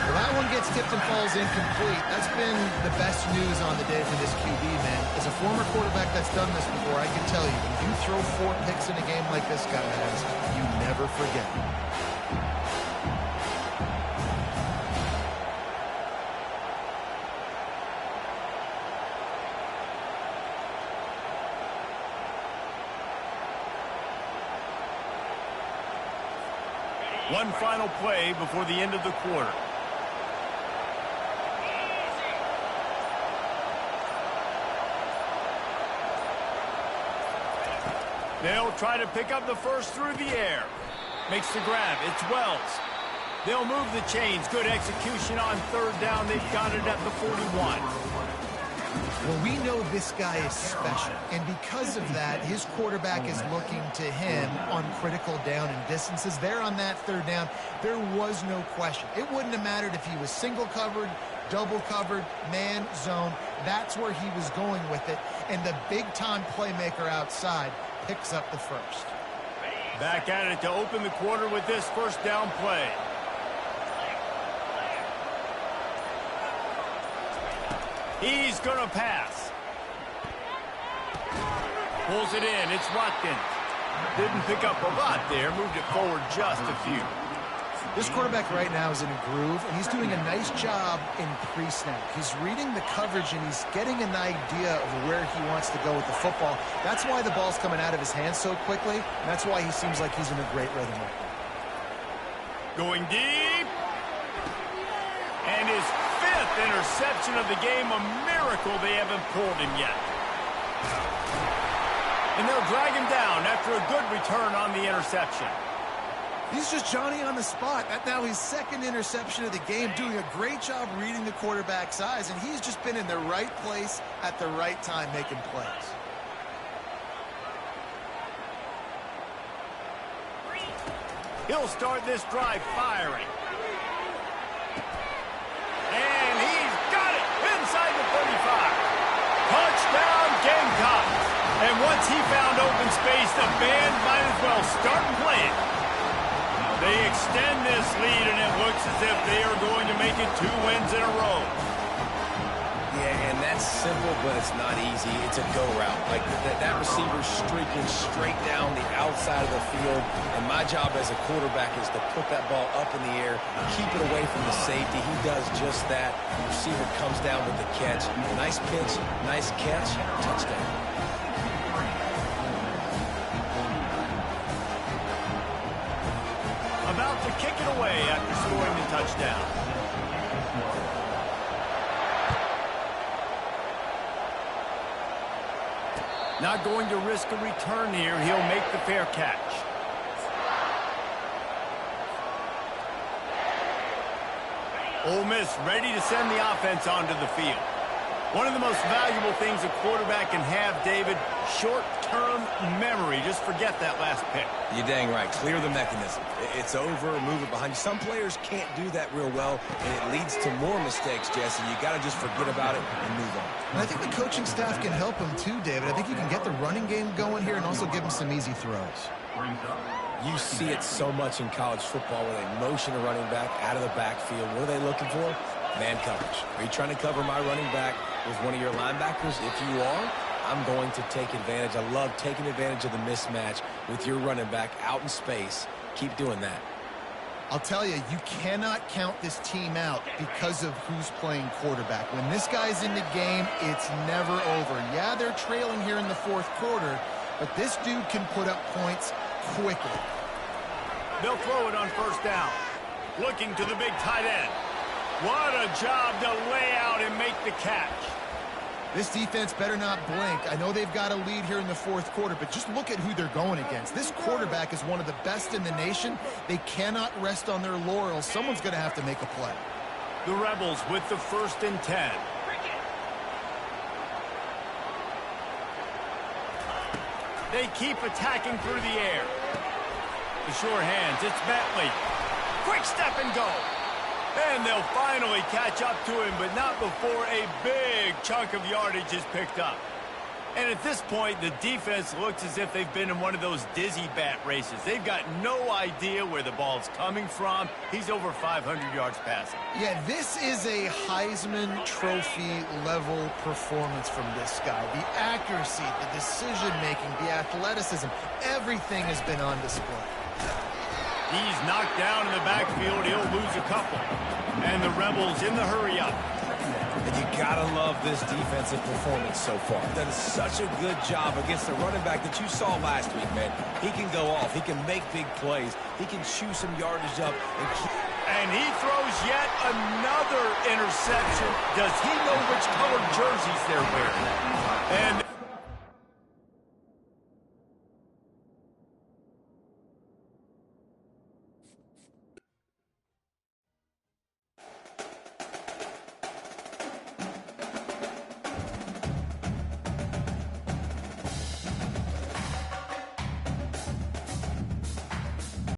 [SPEAKER 3] Well, that one gets tipped and falls incomplete. That's been the best news on the day for this QB, man. As a former quarterback that's done this before, I can tell you, when you throw 4 picks in a game like this guy has, you never forget.
[SPEAKER 1] One final play before the end of the quarter. They'll try to pick up the first through the air. Makes the grab. It's Wells. They'll move the chains. Good execution on third down. They've got it at the 41.
[SPEAKER 3] Well, we know this guy is special, and because of that, his quarterback is looking to him on critical down and distances. There on that third down, there was no question. It wouldn't have mattered if he was single covered, double covered, man, zone. That's where he was going with it, and the big-time playmaker outside picks up the first.
[SPEAKER 1] Back at it to open the quarter with this first down play. He's going to pass. Pulls it in. It's Watkins. Didn't pick up a lot there. Moved it forward just a few.
[SPEAKER 3] This quarterback right now is in a groove, and he's doing a nice job in pre-snap. He's reading the coverage, and he's getting an idea of where he wants to go with the football. That's why the ball's coming out of his hands so quickly, and that's why he seems like he's in a great rhythm right now.
[SPEAKER 1] Going deep. And his 5th interception of the game. A miracle they haven't pulled him yet. And they'll drag him down after a good return on the interception.
[SPEAKER 3] He's just Johnny on the spot. That's now his 2nd interception of the game, doing a great job reading the quarterback's eyes, and he's just been in the right place at the right time making plays.
[SPEAKER 1] He'll start this drive firing. And he's got it inside the 35. Touchdown Gamecocks. And once he found open space, the band might as well start playing. They extend this lead, and it looks as if they are going to make it 2 wins in a row.
[SPEAKER 2] Yeah, and that's simple, but it's not easy. It's a go route. Like that receiver streaking straight down the outside of the field, and my job as a quarterback is to put that ball up in the air, keep it away from the safety. He does just that. The receiver comes down with the catch. Nice pitch, nice catch, touchdown.
[SPEAKER 1] About to kick it away after scoring the touchdown. Not going to risk a return here. He'll make the fair catch. Ole Miss ready to send the offense onto the field. One of the most valuable things a quarterback can have, David, short-term memory. Just forget that last pick.
[SPEAKER 2] You're dang right. Clear the mechanism. It's over, move it behind you. Some players can't do that real well, and it leads to more mistakes, Jesse. You got to just forget about it and move on.
[SPEAKER 3] And I think the coaching staff can help him too, David. I think you can get the running game going here and also give him some easy throws.
[SPEAKER 2] You see it so much in college football where they motion a running back out of the backfield. What are they looking for? Man coverage. Are you trying to cover my running back with one of your linebackers? If you are, I'm going to take advantage. I love taking advantage of the mismatch with your running back out in space. Keep doing that.
[SPEAKER 3] I'll tell you, you cannot count this team out because of who's playing quarterback. When this guy's in the game, it's never over. Yeah, they're trailing here in the fourth quarter, but this dude can put up points quickly.
[SPEAKER 1] They'll throw it on first down. Looking to the big tight end. What a job to lay out and make the catch.
[SPEAKER 3] This defense better not blink. I know they've got a lead here in the fourth quarter, but just look at who they're going against. This quarterback is one of the best in the nation. They cannot rest on their laurels. Someone's going to have to make a play.
[SPEAKER 1] The Rebels with the 1st and 10. They keep attacking through the air. The sure hands, it's Bentley. Quick step and go. And they'll finally catch up to him, but not before a big chunk of yardage is picked up. And at this point, the defense looks as if they've been in one of those dizzy bat races. They've got no idea where the ball's coming from. He's over 500 yards passing.
[SPEAKER 3] Yeah, this is a Heisman Trophy level performance from this guy. The accuracy, the decision-making, the athleticism, everything has been on display.
[SPEAKER 1] He's knocked down in the backfield. He'll lose a couple. And the Rebels in the hurry-up.
[SPEAKER 2] And you gotta love this defensive performance so far. Done such a good job against the running back that you saw last week, man. He can go off. He can make big plays. He can chew some yardage up.
[SPEAKER 1] And he throws yet another interception. Does he know which colored jerseys they're wearing? And